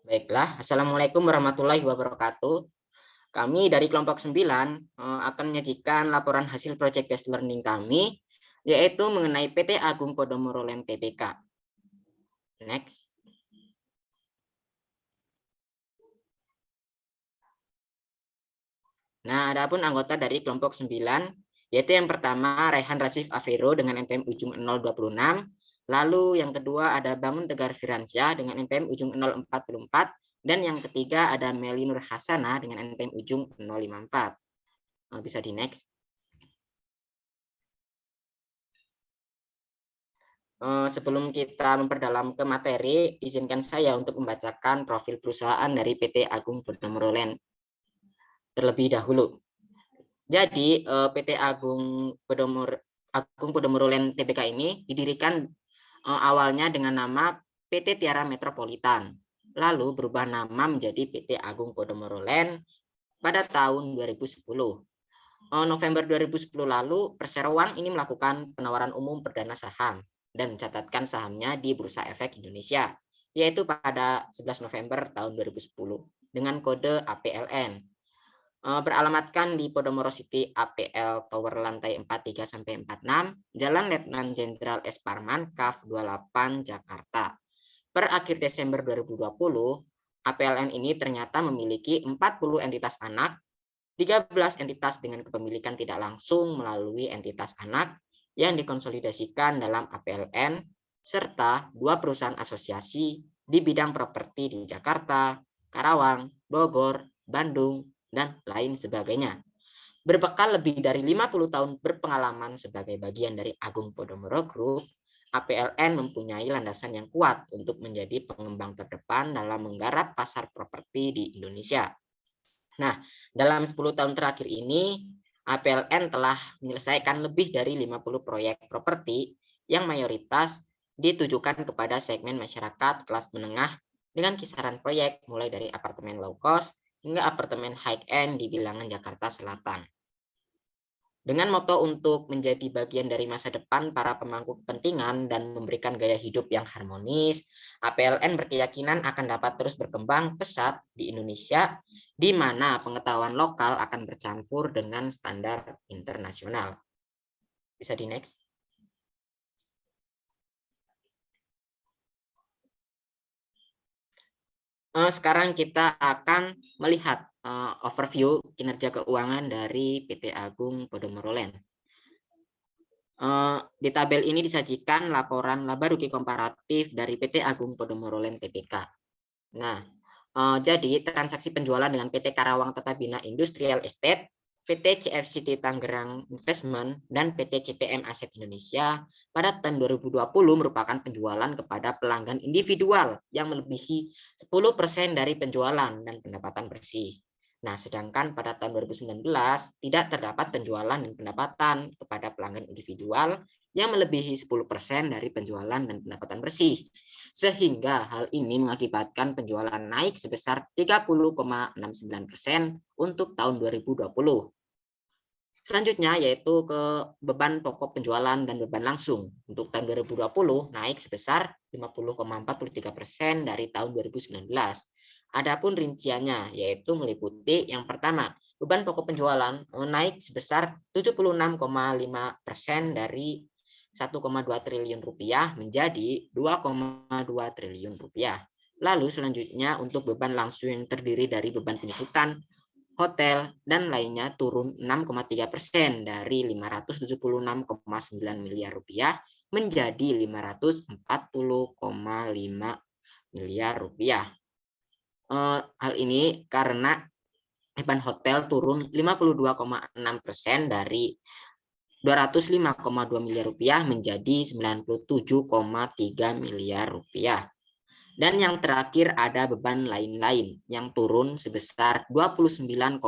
Baiklah, Assalamualaikum warahmatullahi wabarakatuh. Kami dari kelompok 9 akan menyajikan laporan hasil project based learning kami, yaitu mengenai PT Agung Podomoro Land Tbk. Next. Nah, adapun anggota dari kelompok 9, yaitu yang pertama Raihan Rasif Avero dengan NPM ujung 026, lalu yang kedua ada Bangun Tegar Firansyah dengan NPM ujung 044, dan yang ketiga ada Meli Nur Hasana dengan NPM ujung 054. Bisa di next. Sebelum kita memperdalam ke materi, izinkan saya untuk membacakan profil perusahaan dari PT Agung Podomoro Land terlebih dahulu. Jadi PT Agung Podomoro Land Tbk ini didirikan awalnya dengan nama PT Tiara Metropolitan, lalu berubah nama menjadi PT Agung Podomoro Land pada tahun 2010. November 2010 lalu, perseroan ini melakukan penawaran umum perdana saham dan mencatatkan sahamnya di Bursa Efek Indonesia, yaitu pada 11 November tahun 2010 dengan kode APLN. Beralamatkan di Podomoro City APL Tower lantai 43-46, Jalan Letnan Jenderal S. Parman, KAF 28, Jakarta. Per akhir Desember 2020, APLN ini ternyata memiliki 40 entitas anak, 13 entitas dengan kepemilikan tidak langsung melalui entitas anak yang dikonsolidasikan dalam APLN, serta 2 perusahaan asosiasi di bidang properti di Jakarta, Karawang, Bogor, Bandung, dan lain sebagainya. Berbekal lebih dari 50 tahun berpengalaman sebagai bagian dari Agung Podomoro Group, APLN mempunyai landasan yang kuat untuk menjadi pengembang terdepan dalam menggarap pasar properti di Indonesia. Nah, dalam 10 tahun terakhir ini, APLN telah menyelesaikan lebih dari 50 proyek properti yang mayoritas ditujukan kepada segmen masyarakat kelas menengah dengan kisaran proyek mulai dari apartemen low cost hingga apartemen high-end di bilangan Jakarta Selatan. Dengan moto untuk menjadi bagian dari masa depan para pemangku kepentingan dan memberikan gaya hidup yang harmonis, APLN berkeyakinan akan dapat terus berkembang pesat di Indonesia, di mana pengetahuan lokal akan bercampur dengan standar internasional. Bisa di next. Sekarang kita akan melihat overview kinerja keuangan dari PT Agung Podomoro Land. Di tabel ini disajikan laporan laba rugi komparatif dari PT Agung Podomoro Land Tbk. Nah, jadi transaksi penjualan dengan PT Karawang Tata Bina Industrial Estate, PT CFCT Tangerang Investment, dan PT CPM Aset Indonesia pada tahun 2020 merupakan penjualan kepada pelanggan individual yang melebihi 10% dari penjualan dan pendapatan bersih. Nah, sedangkan pada tahun 2019 tidak terdapat penjualan dan pendapatan kepada pelanggan individual yang melebihi 10% dari penjualan dan pendapatan bersih. Sehingga hal ini mengakibatkan penjualan naik sebesar 30,69% untuk tahun 2020. Selanjutnya yaitu ke beban pokok penjualan dan beban langsung. Untuk tahun 2020 naik sebesar 50,43% dari tahun 2019. Adapun rinciannya yaitu meliputi yang pertama, beban pokok penjualan naik sebesar 76,5% dari 1,2 triliun rupiah menjadi 2,2 triliun rupiah. Lalu selanjutnya untuk beban langsung yang terdiri dari beban penyusutan, hotel, dan lainnya turun 6,3% dari 576,9 miliar rupiah menjadi 540,5 miliar rupiah. Hal ini karena beban hotel turun 52,6% dari 205,2 miliar rupiah menjadi 97,3 miliar rupiah. Dan yang terakhir ada beban lain-lain yang turun sebesar 29,7%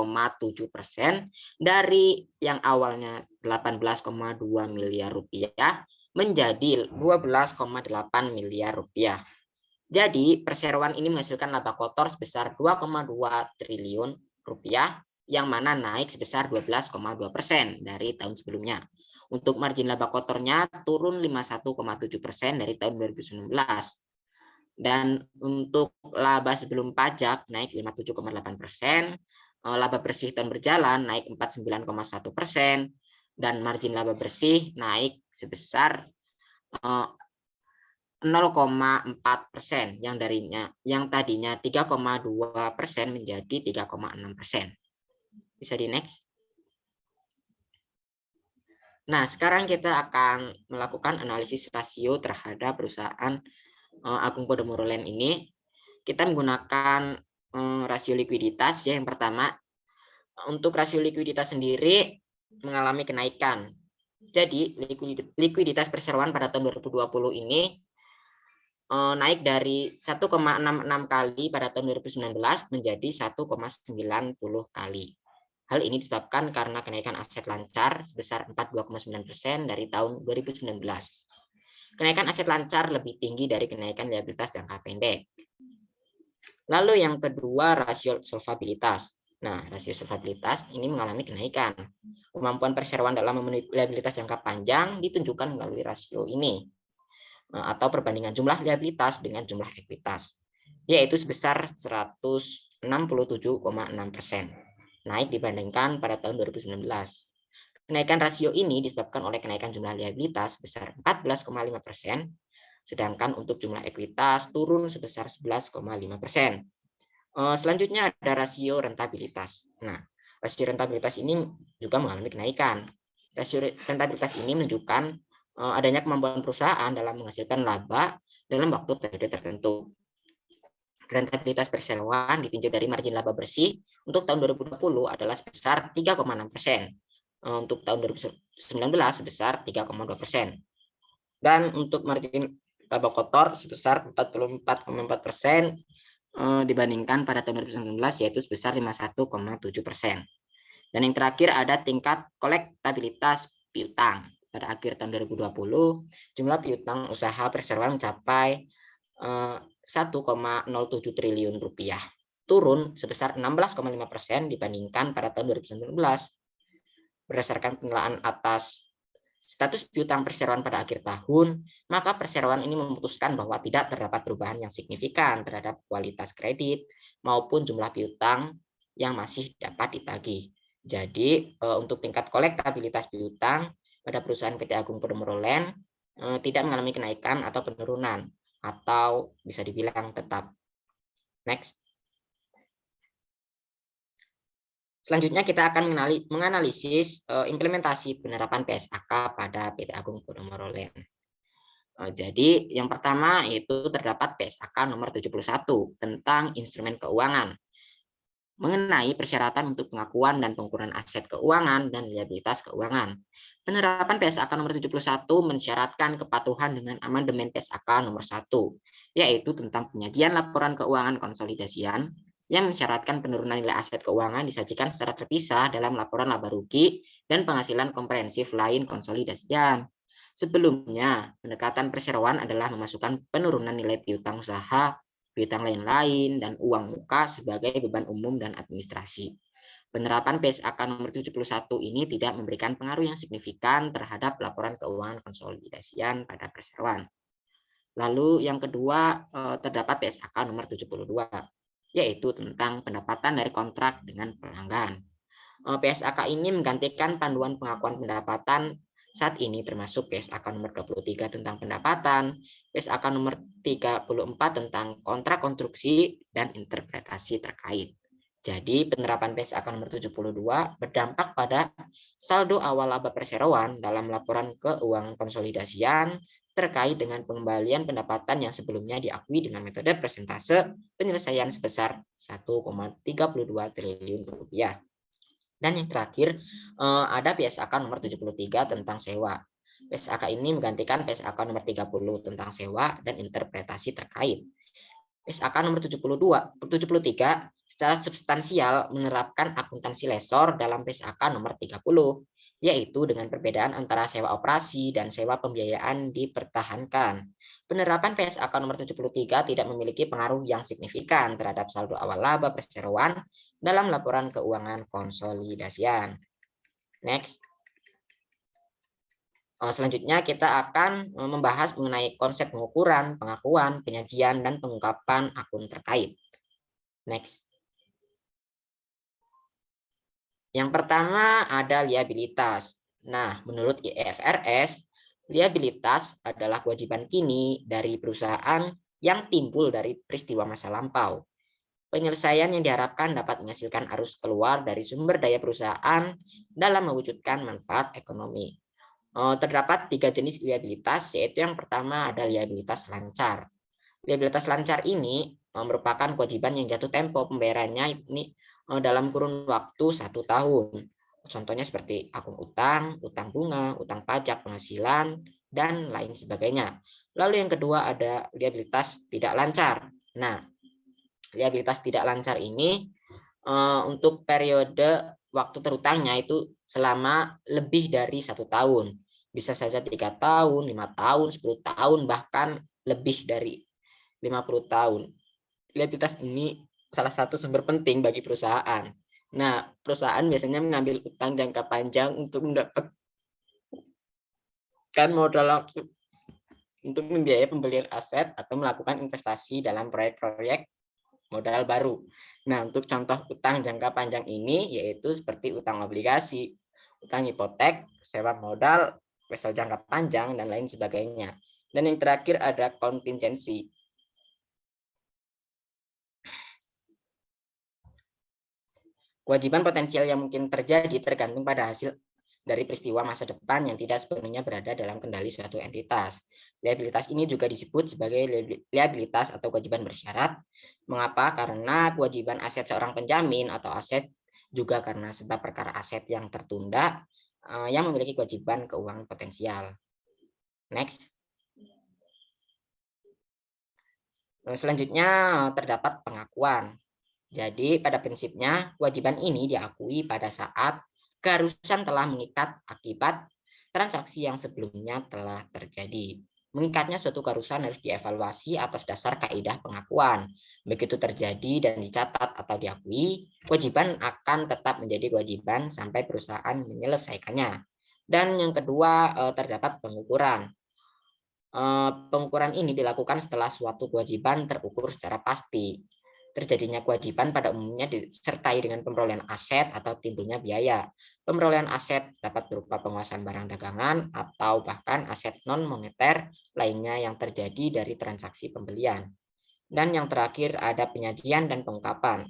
dari yang awalnya 18,2 miliar rupiah menjadi 12,8 miliar rupiah. Jadi perseroan ini menghasilkan laba kotor sebesar 2,2 triliun rupiah yang mana naik sebesar 12,2% dari tahun sebelumnya. Untuk margin laba kotornya turun 51,7% dari tahun 2019. Dan untuk laba sebelum pajak naik 57,8%, laba bersih tahun berjalan naik 49,1%, dan margin laba bersih naik sebesar 0,4%, yang tadinya 3,2% menjadi 3,6%. Bisa di next. Nah, sekarang kita akan melakukan analisis rasio terhadap perusahaan Agung Podomoro Land ini. Kita menggunakan rasio likuiditas ya. Yang pertama, untuk rasio likuiditas sendiri mengalami kenaikan. Jadi likuiditas perseroan pada tahun 2020 ini naik dari 1,66 kali pada tahun 2019 menjadi 1,90 kali. Hal ini disebabkan karena kenaikan aset lancar sebesar 42,9% dari tahun 2019. Kenaikan aset lancar lebih tinggi dari kenaikan liabilitas jangka pendek. Lalu yang kedua, rasio solvabilitas. Nah, rasio solvabilitas ini mengalami kenaikan. Kemampuan perseroan dalam memenuhi liabilitas jangka panjang ditunjukkan melalui rasio ini, atau perbandingan jumlah liabilitas dengan jumlah ekuitas, yaitu sebesar 167,6%, naik dibandingkan pada tahun 2019. Kenaikan rasio ini disebabkan oleh kenaikan jumlah liabilitas sebesar 14,5%, sedangkan untuk jumlah ekuitas turun sebesar 11,5%. Selanjutnya ada rasio rentabilitas. Nah, rasio rentabilitas ini juga mengalami kenaikan. Rasio rentabilitas ini menunjukkan adanya kemampuan perusahaan dalam menghasilkan laba dalam waktu periode tertentu. Rentabilitas perseroan ditinjau dari margin laba bersih untuk tahun 2020 adalah sebesar 3,6%. Untuk tahun 2019 sebesar 3,2%. Dan untuk margin laba kotor sebesar 44,4% dibandingkan pada tahun 2019, yaitu sebesar 51,7%. Dan yang terakhir ada tingkat kolektabilitas piutang. Pada akhir tahun 2020, jumlah piutang usaha perseroan mencapai 1,07 triliun rupiah, turun sebesar 16,5% dibandingkan pada tahun 2019. Berdasarkan penilaian atas status piutang perseroan pada akhir tahun, maka perseroan ini memutuskan bahwa tidak terdapat perubahan yang signifikan terhadap kualitas kredit maupun jumlah piutang yang masih dapat ditagih. Jadi untuk tingkat kolektabilitas piutang pada perusahaan PT Agung Podomoro Land tidak mengalami kenaikan atau penurunan, atau bisa dibilang tetap. Next. Selanjutnya kita akan menganalisis implementasi penerapan PSAK pada PT Agung Podomoro Land. Jadi yang pertama yaitu terdapat PSAK nomor 71 tentang instrumen keuangan mengenai persyaratan untuk pengakuan dan pengukuran aset keuangan dan liabilitas keuangan. Penerapan PSAK nomor 71 mensyaratkan kepatuhan dengan amandemen PSAK nomor 1, yaitu tentang penyajian laporan keuangan konsolidasian yang mensyaratkan penurunan nilai aset keuangan disajikan secara terpisah dalam laporan laba rugi dan penghasilan komprehensif lain konsolidasian. Sebelumnya, pendekatan perseroan adalah memasukkan penurunan nilai piutang usaha, piutang lain-lain, dan uang muka sebagai beban umum dan administrasi. Penerapan PSAK nomor 71 ini tidak memberikan pengaruh yang signifikan terhadap laporan keuangan konsolidasian pada perseroan. Lalu yang kedua, terdapat PSAK nomor 72, yaitu tentang pendapatan dari kontrak dengan pelanggan. PSAK ini menggantikan panduan pengakuan pendapatan saat ini, termasuk PSAK nomor 23 tentang pendapatan, PSAK nomor 34 tentang kontrak konstruksi dan interpretasi terkait. Jadi penerapan PSAK nomor 72 berdampak pada saldo awal laba perseroan dalam laporan keuangan konsolidasian terkait dengan pengembalian pendapatan yang sebelumnya diakui dengan metode persentase penyelesaian sebesar 1,32 triliun rupiah. Dan yang terakhir ada PSAK nomor 73 tentang sewa. PSAK ini menggantikan PSAK nomor 30 tentang sewa dan interpretasi terkait. PSAK nomor 73 secara substansial menerapkan akuntansi lesor dalam PSAK nomor 30, yaitu dengan perbedaan antara sewa operasi dan sewa pembiayaan dipertahankan. Penerapan PSAK nomor 73 tidak memiliki pengaruh yang signifikan terhadap saldo awal laba perseroan dalam laporan keuangan konsolidasian. Next. Selanjutnya kita akan membahas mengenai konsep pengukuran, pengakuan, penyajian, dan pengungkapan akun terkait. Next. Yang pertama ada liabilitas. Nah, menurut IFRS, liabilitas adalah kewajiban kini dari perusahaan yang timbul dari peristiwa masa lampau. Penyelesaian yang diharapkan dapat menghasilkan arus keluar dari sumber daya perusahaan dalam mewujudkan manfaat ekonomi. Terdapat 3 jenis liabilitas, yaitu yang pertama ada liabilitas lancar. Liabilitas lancar ini merupakan kewajiban yang jatuh tempo pembayarannya ini dalam kurun waktu 1 tahun. Contohnya seperti akun utang, utang bunga, utang pajak, penghasilan, dan lain sebagainya. Lalu yang kedua ada liabilitas tidak lancar. Nah, liabilitas tidak lancar ini untuk periode waktu terutangnya itu selama lebih dari 1 tahun. Bisa saja 3 tahun, 5 tahun, 10 tahun, bahkan lebih dari 50 tahun. Liabilitas ini salah satu sumber penting bagi perusahaan. Nah, perusahaan biasanya mengambil utang jangka panjang untuk mendapatkan modal untuk membiayai pembelian aset atau melakukan investasi dalam proyek-proyek modal baru. Nah, untuk contoh utang jangka panjang ini yaitu seperti utang obligasi, utang hipotek, sewa modal, wesel jangka panjang, dan lain sebagainya. Dan yang terakhir ada kontingensi. Kewajiban potensial yang mungkin terjadi tergantung pada hasil dari peristiwa masa depan yang tidak sepenuhnya berada dalam kendali suatu entitas. Liabilitas ini juga disebut sebagai liabilitas atau kewajiban bersyarat. Mengapa? Karena kewajiban aset seorang penjamin atau aset juga karena sebab perkara aset yang tertunda yang memiliki kewajiban keuangan potensial. Next. Selanjutnya terdapat pengakuan. Jadi pada prinsipnya kewajiban ini diakui pada saat keharusan telah mengikat akibat transaksi yang sebelumnya telah terjadi. Mengikatnya suatu keharusan harus dievaluasi atas dasar kaidah pengakuan. Begitu terjadi dan dicatat atau diakui, kewajiban akan tetap menjadi kewajiban sampai perusahaan menyelesaikannya. Dan yang kedua terdapat pengukuran. Pengukuran ini dilakukan setelah suatu kewajiban terukur secara pasti. Terjadinya kewajiban pada umumnya disertai dengan pemerolehan aset atau timbulnya biaya. Pemerolehan aset dapat berupa penguasaan barang dagangan atau bahkan aset non-moneter lainnya yang terjadi dari transaksi pembelian. Dan yang terakhir ada penyajian dan pengungkapan.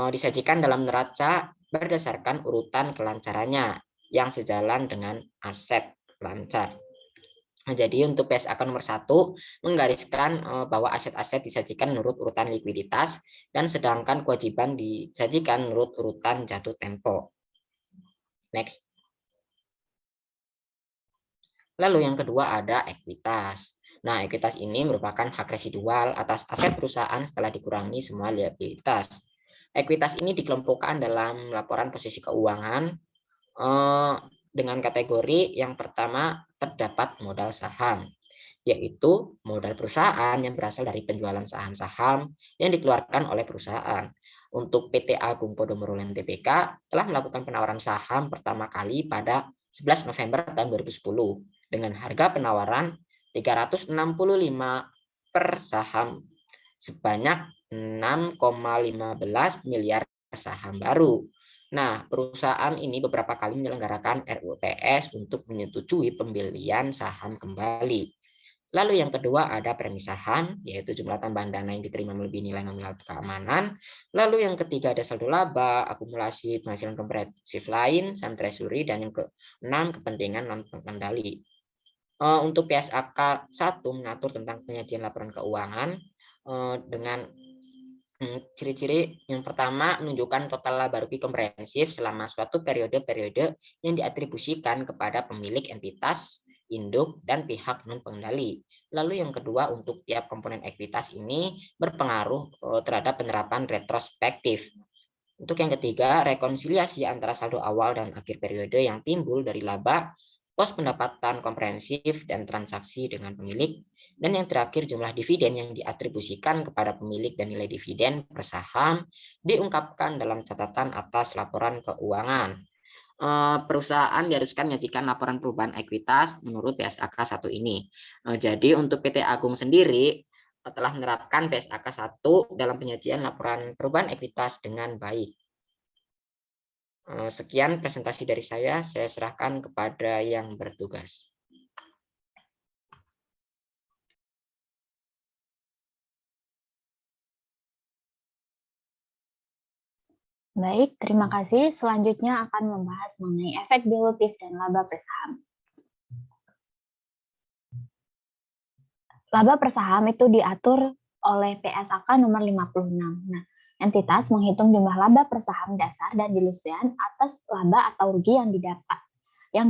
Disajikan dalam neraca berdasarkan urutan kelancarannya yang sejalan dengan aset lancar. Jadi untuk PSAK nomor 1 menggariskan bahwa aset-aset disajikan menurut urutan likuiditas dan sedangkan kewajiban disajikan menurut urutan jatuh tempo. Next. Lalu yang kedua ada ekuitas. Nah, ekuitas ini merupakan hak residual atas aset perusahaan setelah dikurangi semua liabilitas. Ekuitas ini dikelompokkan dalam laporan posisi keuangan dengan kategori yang pertama terdapat modal saham, yaitu modal perusahaan yang berasal dari penjualan saham-saham yang dikeluarkan oleh perusahaan. Untuk PT Agung Podomoro Land Tbk telah melakukan penawaran saham pertama kali pada 11 November tahun 2010 dengan harga penawaran 365 per saham sebanyak 6,15 miliar saham baru. Nah, perusahaan ini beberapa kali menyelenggarakan RUPS untuk menyetujui pembelian saham kembali. Lalu yang kedua ada premi saham, yaitu jumlah tambahan dana yang diterima melebihi nilai nominal keamanan. Lalu yang ketiga ada saldo laba, akumulasi penghasilan komprehensif lain, saham treasury, dan yang keenam kepentingan non pengendali. Untuk PSAK 1 mengatur tentang penyajian laporan keuangan dengan ciri-ciri yang pertama menunjukkan total laba rugi komprehensif selama suatu periode-periode yang diatribusikan kepada pemilik entitas, induk, dan pihak non pengendali. Lalu yang kedua untuk tiap komponen ekuitas ini berpengaruh terhadap penerapan retrospektif. Untuk yang ketiga, rekonsiliasi antara saldo awal dan akhir periode yang timbul dari laba, pos pendapatan komprehensif, dan transaksi dengan pemilik. Dan yang terakhir, jumlah dividen yang diatribusikan kepada pemilik dan nilai dividen per saham diungkapkan dalam catatan atas laporan keuangan. perusahaan diharuskan menyajikan laporan perubahan ekuitas menurut PSAK 1 ini. Jadi untuk PT Agung sendiri telah menerapkan PSAK 1 dalam penyajian laporan perubahan ekuitas dengan baik. Sekian presentasi dari saya serahkan kepada yang bertugas. Baik, terima kasih. Selanjutnya akan membahas mengenai efek dilutif dan laba per saham. Laba per saham itu diatur oleh PSAK nomor 56. Nah, entitas menghitung jumlah laba per saham dasar dan dilusian atas laba atau rugi yang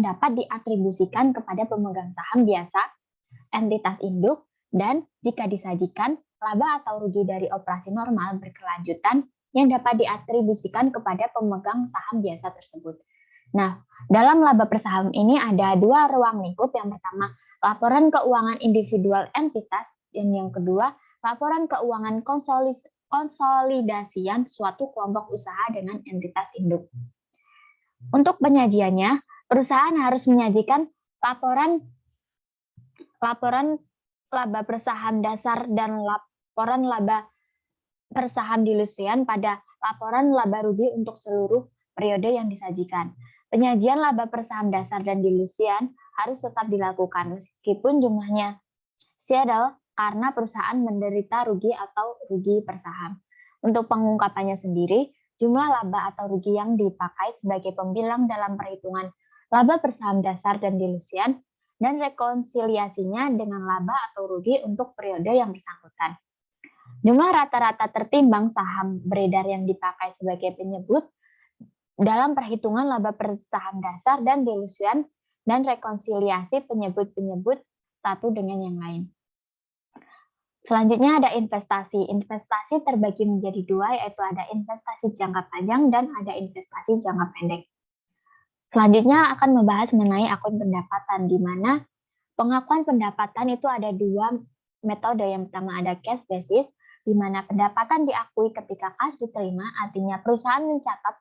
dapat diatribusikan kepada pemegang saham biasa, entitas induk, dan jika disajikan, laba atau rugi dari operasi normal berkelanjutan yang dapat diatribusikan kepada pemegang saham biasa tersebut. Nah, dalam laba per saham ini ada dua ruang lingkup. Yang pertama, laporan keuangan individual entitas, dan yang kedua, laporan keuangan konsolidasian suatu kelompok usaha dengan entitas induk. Untuk penyajiannya, perusahaan harus menyajikan laporan laba per saham dasar dan laporan laba per saham dilusian pada laporan laba rugi untuk seluruh periode yang disajikan. Penyajian laba per saham dasar dan dilusian harus tetap dilakukan meskipun jumlahnya siadal karena perusahaan menderita rugi atau rugi per saham. Untuk pengungkapannya sendiri, jumlah laba atau rugi yang dipakai sebagai pembilang dalam perhitungan laba per saham dasar dan dilusian dan rekonsiliasinya dengan laba atau rugi untuk periode yang bersangkutan. Jumlah rata-rata tertimbang saham beredar yang dipakai sebagai penyebut dalam perhitungan laba per saham dasar dan dilusian dan rekonsiliasi penyebut-penyebut satu dengan yang lain. Selanjutnya ada investasi. Investasi terbagi menjadi dua, yaitu ada investasi jangka panjang dan ada investasi jangka pendek. Selanjutnya akan membahas mengenai akun pendapatan, di mana pengakuan pendapatan itu ada dua metode. Yang pertama ada cash basis, di mana pendapatan diakui ketika kas diterima, artinya perusahaan mencatat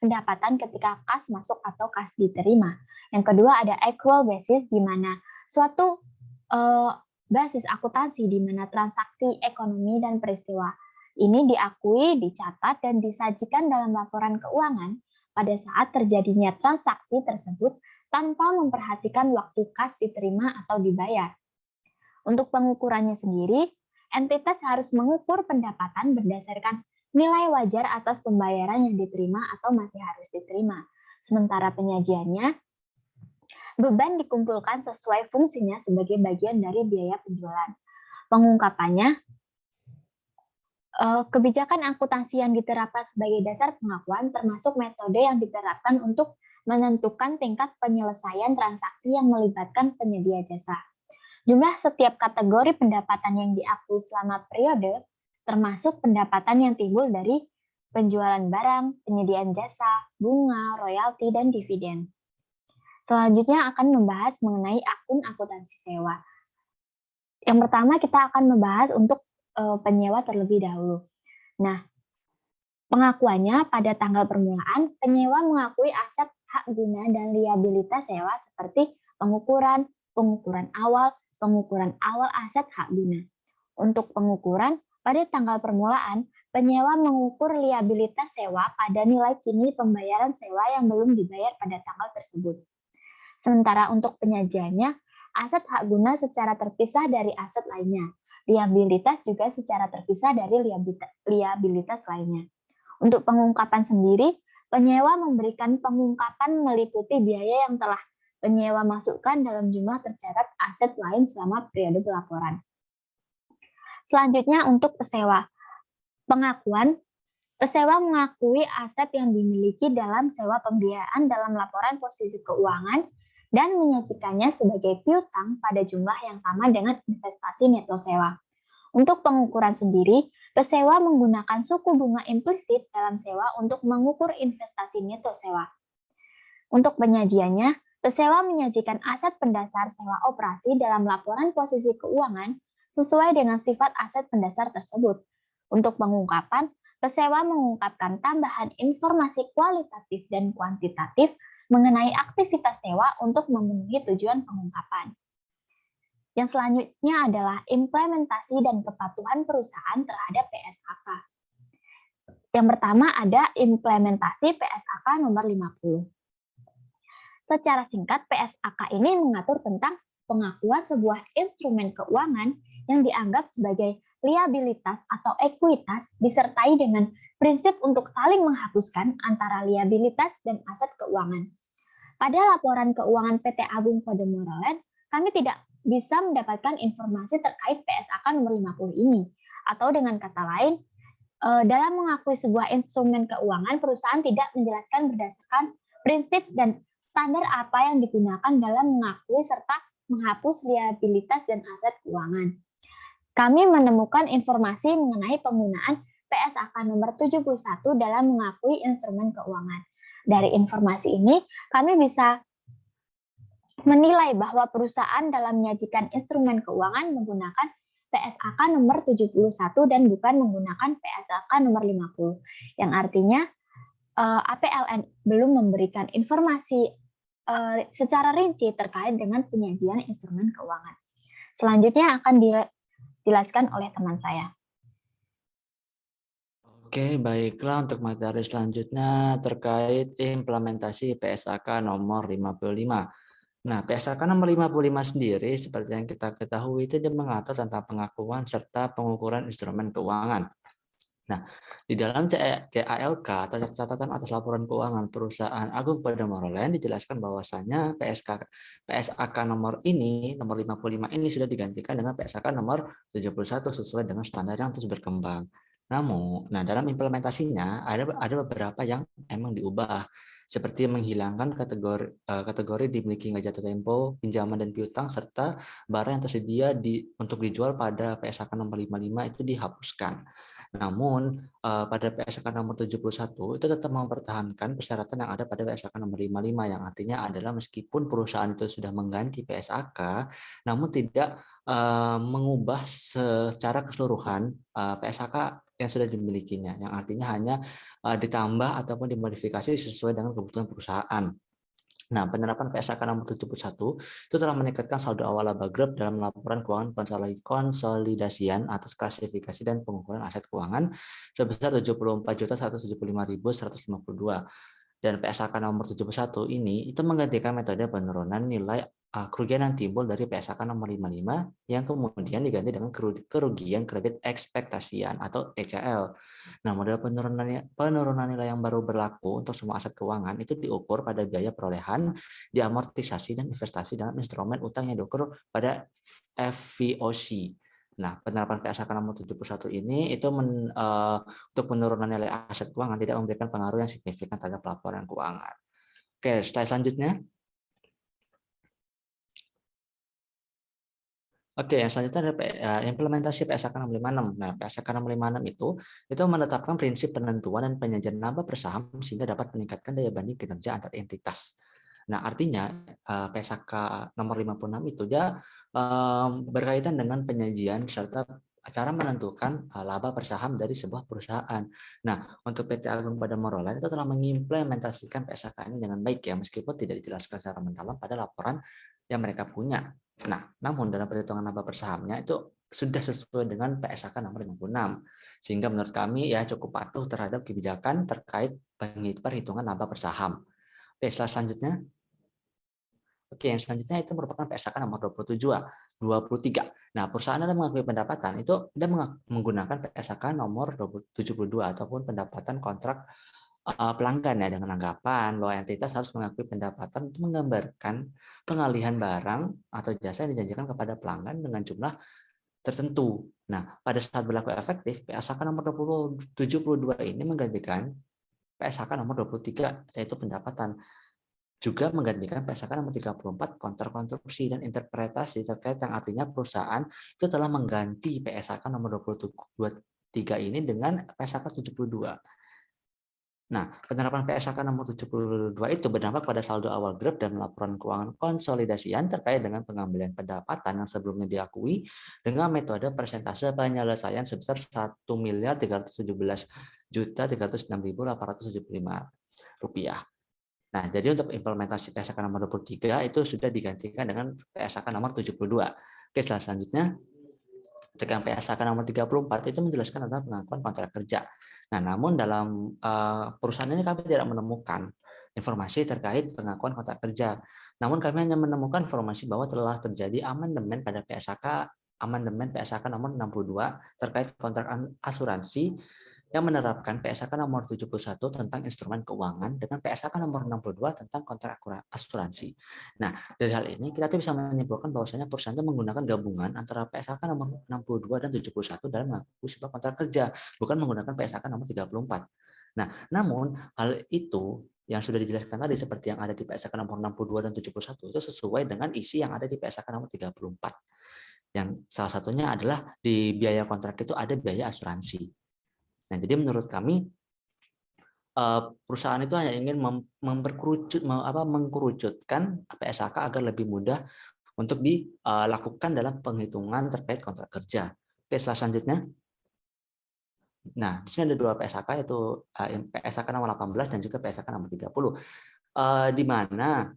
pendapatan ketika kas masuk atau kas diterima. Yang kedua ada accrual basis, di mana suatu basis akuntansi di mana transaksi ekonomi dan peristiwa ini diakui, dicatat, dan disajikan dalam laporan keuangan pada saat terjadinya transaksi tersebut tanpa memperhatikan waktu kas diterima atau dibayar. Untuk pengukurannya sendiri, entitas harus mengukur pendapatan berdasarkan nilai wajar atas pembayaran yang diterima atau masih harus diterima. Sementara penyajiannya, beban dikumpulkan sesuai fungsinya sebagai bagian dari biaya penjualan. Pengungkapannya, kebijakan akuntansi yang diterapkan sebagai dasar pengakuan termasuk metode yang diterapkan untuk menentukan tingkat penyelesaian transaksi yang melibatkan penyedia jasa. Jumlah setiap kategori pendapatan yang diakui selama periode termasuk pendapatan yang timbul dari penjualan barang, penyediaan jasa, bunga, royalti, dan dividen. Selanjutnya akan membahas mengenai akun akuntansi sewa. Yang pertama kita akan membahas untuk penyewa terlebih dahulu. Nah, pengakuannya pada tanggal permulaan, penyewa mengakui aset hak guna dan liabilitas sewa seperti pengukuran awal aset hak guna. Untuk pengukuran, pada tanggal permulaan, penyewa mengukur liabilitas sewa pada nilai kini pembayaran sewa yang belum dibayar pada tanggal tersebut. Sementara untuk penyajiannya, aset hak guna secara terpisah dari aset lainnya. Liabilitas juga secara terpisah dari liabilitas lainnya. Untuk pengungkapan sendiri, penyewa memberikan pengungkapan meliputi biaya yang telah penyewa masukkan dalam jumlah tercatat aset lain selama periode pelaporan. Selanjutnya untuk pesewa. Pengakuan, pesewa mengakui aset yang dimiliki dalam sewa pembiayaan dalam laporan posisi keuangan dan menyajikannya sebagai piutang pada jumlah yang sama dengan investasi neto sewa. Untuk pengukuran sendiri, pesewa menggunakan suku bunga implisit dalam sewa untuk mengukur investasi neto sewa. Untuk penyajiannya, pesewa menyajikan aset pendasar sewa operasi dalam laporan posisi keuangan sesuai dengan sifat aset pendasar tersebut. Untuk pengungkapan, pesewa mengungkapkan tambahan informasi kualitatif dan kuantitatif mengenai aktivitas sewa untuk memenuhi tujuan pengungkapan. Yang selanjutnya adalah implementasi dan kepatuhan perusahaan terhadap PSAK. Yang pertama ada implementasi PSAK nomor 50. Secara singkat, PSAK ini mengatur tentang pengakuan sebuah instrumen keuangan yang dianggap sebagai liabilitas atau ekuitas disertai dengan prinsip untuk saling menghapuskan antara liabilitas dan aset keuangan. Pada laporan keuangan PT Agung Podomoro Land, kami tidak bisa mendapatkan informasi terkait PSAK nomor 50 ini. Atau dengan kata lain, dalam mengakui sebuah instrumen keuangan, perusahaan tidak menjelaskan berdasarkan prinsip dan standar apa yang digunakan dalam mengakui serta menghapus liabilitas dan aset keuangan. Kami menemukan informasi mengenai penggunaan PSAK nomor 71 dalam mengakui instrumen keuangan. Dari informasi ini, kami bisa menilai bahwa perusahaan dalam menyajikan instrumen keuangan menggunakan PSAK nomor 71 dan bukan menggunakan PSAK nomor 50. Yang artinya APLN belum memberikan informasi secara rinci terkait dengan penyajian instrumen keuangan. Selanjutnya akan dijelaskan oleh teman saya. Oke, baiklah untuk materi selanjutnya terkait implementasi PSAK nomor 55. Nah, PSAK nomor 55 sendiri seperti yang kita ketahui itu dia mengatur tentang pengakuan serta pengukuran instrumen keuangan. Nah, di dalam CALK atau catatan atas laporan keuangan perusahaan Agung Podomoro Land dijelaskan bahwasanya PSAK nomor 55 ini sudah digantikan dengan PSAK nomor 71 sesuai dengan standar yang terus berkembang. Namun, dalam implementasinya ada beberapa yang emang diubah, seperti menghilangkan kategori dimiliki nggak jatuh tempo, pinjaman dan piutang, serta barang yang tersedia untuk dijual pada PSAK nomor 55 itu dihapuskan. Namun, pada PSAK nomor 71 itu tetap mempertahankan persyaratan yang ada pada PSAK nomor 55, yang artinya adalah meskipun perusahaan itu sudah mengganti PSAK, namun tidak mengubah secara keseluruhan PSAK yang sudah dimilikinya, yang artinya hanya ditambah ataupun dimodifikasi sesuai dengan kebutuhan perusahaan. Nah, penerapan PSAK nomor 71 itu telah meningkatkan saldo awal laba grup dalam laporan keuangan konsolidasian atas klasifikasi dan pengukuran aset keuangan sebesar 74.175.152. Dan PSAK nomor 71 ini itu menggantikan metode penurunan nilai kerugian yang timbul dari PSAK nomor 55 yang kemudian diganti dengan kerugian kredit ekspektasian atau ECL. Nah, model penurunan nilai yang baru berlaku untuk semua aset keuangan itu diukur pada biaya perolehan, diamortisasi, dan investasi dalam instrumen utang yang diukur pada FVOC. Nah, penerapan PSAK nomor 71 ini itu untuk penurunan nilai aset keuangan tidak memberikan pengaruh yang signifikan terhadap laporan keuangan. Oke, slide selanjutnya. Oke, yang selanjutnya ada implementasi PSAK 656. Nah, PSAK 656 itu menetapkan prinsip penentuan dan penyajian laba per saham sehingga dapat meningkatkan daya banding kinerja antar entitas. Nah, artinya PSAK nomor 56 itu dia berkaitan dengan penyajian serta cara menentukan laba per saham dari sebuah perusahaan. Nah, untuk PT Agung Podomoro Land itu telah mengimplementasikan PSAK ini dengan baik ya, meskipun tidak dijelaskan secara mendalam pada laporan yang mereka punya. Nah, namun dalam perhitungan laba per sahamnya itu sudah sesuai dengan PSAK nomor 56. Sehingga menurut kami ya cukup patuh terhadap kebijakan terkait perhitungan laba per saham. Oke, selanjutnya. Oke, yang selanjutnya itu merupakan PSAK nomor 23. Nah, perusahaan dalam mengakui pendapatan itu dia menggunakan PSAK nomor 72 ataupun pendapatan kontrak pelanggan ya, dengan anggapan bahwa entitas harus mengakui pendapatan untuk menggambarkan pengalihan barang atau jasa yang dijanjikan kepada pelanggan dengan jumlah tertentu. Nah, pada saat berlaku efektif, PSAK nomor 72 ini menggantikan PSAK nomor 23 yaitu pendapatan, juga menggantikan PSAK nomor 34 kontrak konstruksi dan interpretasi terkait yang artinya perusahaan itu telah mengganti PSAK nomor 23 ini dengan PSAK 72. Nah, penerapan PSAK nomor 72 itu berdampak pada saldo awal grup dan laporan keuangan konsolidasian terkait dengan pengambilan pendapatan yang sebelumnya diakui dengan metode persentase penyelesaian sebesar 1.317.306.875 rupiah. Nah, jadi untuk implementasi PSAK nomor 23 itu sudah digantikan dengan PSAK nomor 72. Oke, selanjutnya ketika PSAK nomor 34 itu menjelaskan tentang pengakuan kontrak kerja. Nah, namun dalam perusahaan ini kami tidak menemukan informasi terkait pengakuan kontrak kerja. Namun kami hanya menemukan informasi bahwa telah terjadi amandemen pada amandemen PSAK nomor 62 terkait kontrak asuransi yang menerapkan PSAK nomor 71 tentang instrumen keuangan dengan PSAK nomor 62 tentang kontrak asuransi. Nah, dari hal ini kita tuh bisa menyimpulkan bahwasanya perusahaan itu menggunakan gabungan antara PSAK nomor 62 dan 71 dalam mengakui sebuah kontrak kerja, bukan menggunakan PSAK nomor 34. Nah, namun hal itu yang sudah dijelaskan tadi seperti yang ada di PSAK nomor 62 dan 71 itu sesuai dengan isi yang ada di PSAK nomor 34. Yang salah satunya adalah di biaya kontrak itu ada biaya asuransi. Nah, jadi menurut kami perusahaan itu hanya ingin mengkerucutkan PSAK agar lebih mudah untuk dilakukan dalam penghitungan terkait kontrak kerja. Oke, selanjutnya. Nah, di sini ada dua PSAK, yaitu PSAK nomor 18 dan juga PSAK nomor 30. Di mana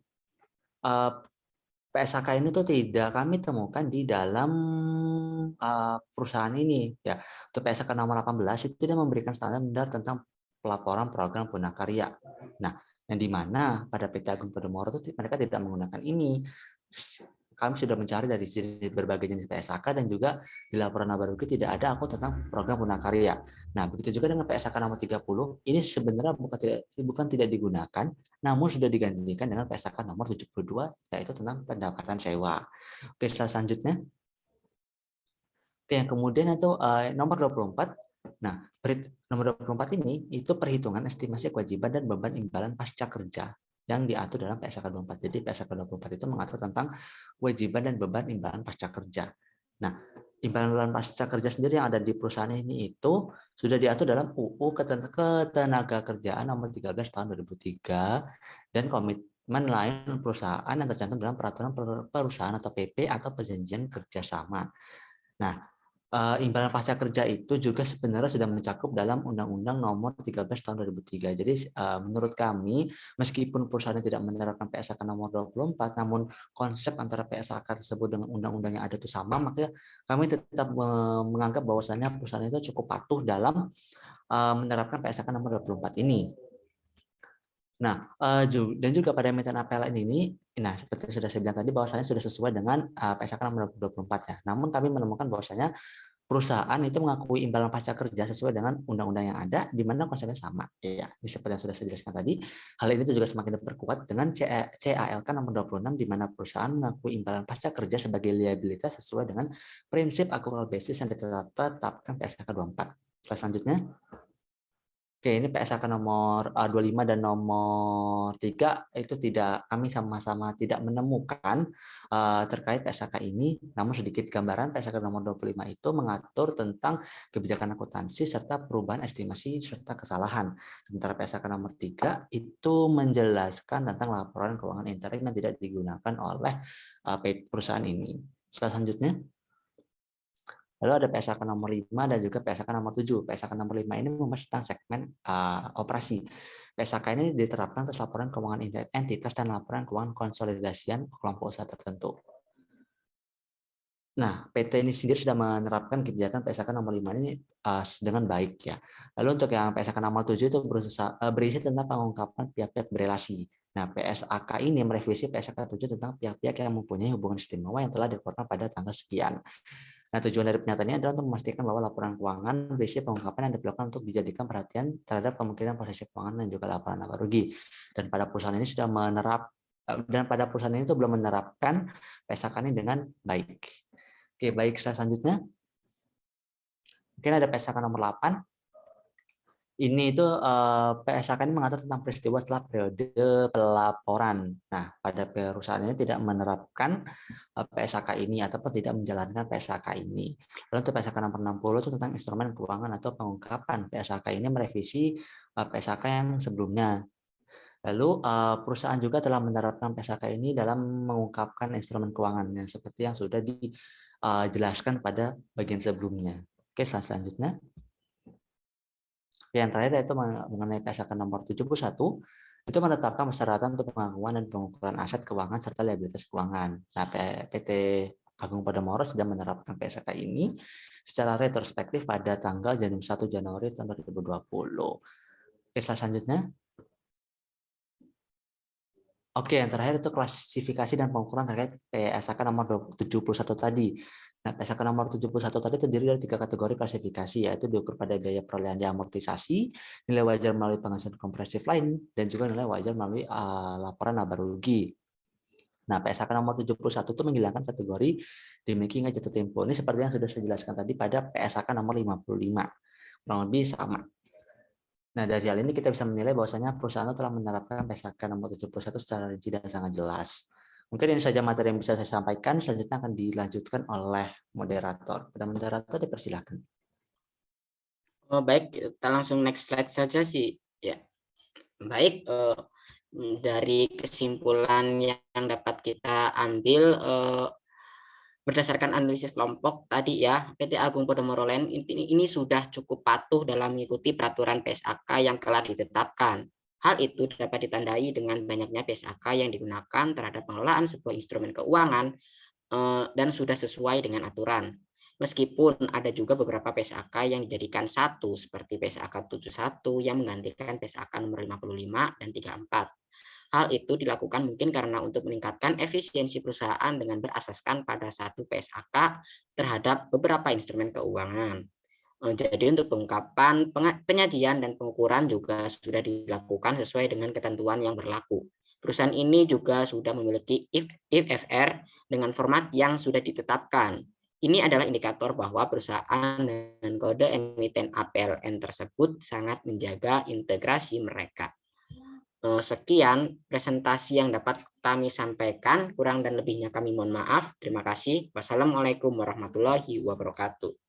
PSAK ini tuh tidak kami temukan di dalam perusahaan ini. Ya, untuk PSAK nomor 18 itu tidak memberikan standar tentang pelaporan program Punakarya. Nah, yang di mana pada PT Agung Podomoro itu mereka tidak menggunakan ini. Kami sudah mencari dari berbagai jenis PSAK dan juga di laporan laba rugi tidak ada akun tentang program Punakarya. Nah, begitu juga dengan PSAK nomor 30, ini sebenarnya bukan tidak digunakan, namun sudah digantikan dengan PSAK nomor 72, yaitu tentang pendapatan sewa. Oke, selanjutnya. Oke, yang kemudian itu nomor 24. Nah, nomor 24 ini itu perhitungan estimasi kewajiban dan beban imbalan pasca kerja yang diatur dalam PSAK 24. Jadi PSAK 24 itu mengatur tentang kewajiban dan beban imbalan pasca kerja. Nah, imbalan pasca kerja sendiri yang ada di perusahaan ini itu sudah diatur dalam UU Ketenagakerjaan nomor 13 tahun 2003 dan komitmen lain perusahaan yang tercantum dalam peraturan perusahaan atau PP atau perjanjian kerjasama. Nah, imbalan pasca kerja itu juga sebenarnya sudah mencakup dalam Undang-Undang Nomor 13 Tahun 2003. Jadi menurut kami, meskipun perusahaan tidak menerapkan PSAK Nomor 24, namun konsep antara PSAK tersebut dengan undang-undang yang ada itu sama, maka kami tetap menganggap bahwasannya perusahaan itu cukup patuh dalam menerapkan PSAK Nomor 24 ini. Nah, dan juga pada emiten APLN ini, nah seperti sudah saya bilang tadi bahwasanya sudah sesuai dengan PSAK nomor 24 ya. Namun kami menemukan bahwasanya perusahaan itu mengakui imbalan pasca kerja sesuai dengan undang-undang yang ada, di mana konsepnya sama. Ya, seperti yang sudah saya jelaskan tadi, hal ini juga semakin diperkuat dengan CALK nomor 26, di mana perusahaan mengakui imbalan pasca kerja sebagai liabilitas sesuai dengan prinsip accrual basis yang ditetapkan PSAK 24. Selanjutnya. Oke, ini PSAK nomor 25 dan nomor 3 itu kami sama-sama tidak menemukan terkait PSAK ini, namun sedikit gambaran PSAK nomor 25 itu mengatur tentang kebijakan akuntansi serta perubahan estimasi serta kesalahan. Sementara PSAK nomor 3 itu menjelaskan tentang laporan keuangan interim yang tidak digunakan oleh perusahaan ini. Selanjutnya. Lalu ada PSAK nomor 5 dan juga PSAK nomor 7. PSAK nomor 5 ini membahas tentang segmen operasi. PSAK ini diterapkan atas laporan keuangan entitas dan laporan keuangan konsolidasian kelompok usaha tertentu. Nah, PT ini sendiri sudah menerapkan kebijakan PSAK nomor 5 ini dengan baik ya. Lalu untuk yang PSAK nomor 7 itu berisi tentang pengungkapan pihak-pihak berelasi. Nah, PSAK ini merevisi PSAK 7 tentang pihak-pihak yang mempunyai hubungan istimewa yang telah dilaporkan pada tanggal sekian. Nah, tujuan dari pernyataannya adalah untuk memastikan bahwa laporan keuangan berisi pengungkapan yang diperlukan untuk dijadikan perhatian terhadap kemungkinan posisi keuangan dan juga laporan laba rugi. Dan pada perusahaan ini itu belum menerapkan PSAK ini dengan baik. Oke, baik, selanjutnya. Mungkin ada PSAK nomor 8. Ini itu PSAK ini mengatur tentang peristiwa setelah periode pelaporan. Nah, pada perusahaan ini tidak menerapkan PSAK ini ataupun tidak menjalankan PSAK ini. Lalu untuk PSAK nomor 60 itu tentang instrumen keuangan atau pengungkapan. PSAK ini merevisi PSAK yang sebelumnya. Lalu perusahaan juga telah menerapkan PSAK ini dalam mengungkapkan instrumen keuangan yang seperti yang sudah dijelaskan pada bagian sebelumnya. Oke, selanjutnya. Yang terakhir yaitu mengenai PSAK nomor 71. itu menetapkan persyaratan untuk pengakuan dan pengukuran aset keuangan serta liabilitas keuangan. Nah, PT Agung Podomoro sudah menerapkan PSAK ini secara retrospektif pada tanggal 1 Januari tahun 2020. Oke, selanjutnya. Oke, yang terakhir itu klasifikasi dan pengukuran terkait PSAK nomor 71 tadi. Nah, PSAK nomor 71 tadi terdiri dari 3 kategori klasifikasi, yaitu diukur pada biaya perolehan diamortisasi, nilai wajar melalui penghasilan kompresif lain, dan juga nilai wajar melalui laporan laba rugi. Nah, PSAK nomor 71 itu menghilangkan kategori dimiliki hingga jatuh tempo. Ini seperti yang sudah saya jelaskan tadi pada PSAK nomor 55. Kurang lebih sama. Nah, dari hal ini kita bisa menilai bahwasanya perusahaan telah menerapkan PSAK nomor 71 secara rinci dan sangat jelas. Mungkin ini saja materi yang bisa saya sampaikan. Selanjutnya akan dilanjutkan oleh moderator. Pada moderator dipersilakan. Baik, kita langsung next slide saja sih. Ya, baik. Dari kesimpulan yang dapat kita ambil berdasarkan analisis kelompok tadi ya, PT Agung Podomoro Land ini sudah cukup patuh dalam mengikuti peraturan PSAK yang telah ditetapkan. Hal itu dapat ditandai dengan banyaknya PSAK yang digunakan terhadap pengelolaan sebuah instrumen keuangan dan sudah sesuai dengan aturan. Meskipun ada juga beberapa PSAK yang dijadikan satu, seperti PSAK 71 yang menggantikan PSAK nomor 55 dan 34. Hal itu dilakukan mungkin karena untuk meningkatkan efisiensi perusahaan dengan berasaskan pada satu PSAK terhadap beberapa instrumen keuangan. Jadi untuk pengungkapan, penyajian, dan pengukuran juga sudah dilakukan sesuai dengan ketentuan yang berlaku. Perusahaan ini juga sudah memiliki IFR dengan format yang sudah ditetapkan. Ini adalah indikator bahwa perusahaan dengan kode emiten APLN tersebut sangat menjaga integrasi mereka. Sekian presentasi yang dapat kami sampaikan. Kurang dan lebihnya kami mohon maaf. Terima kasih. Wassalamualaikum warahmatullahi wabarakatuh.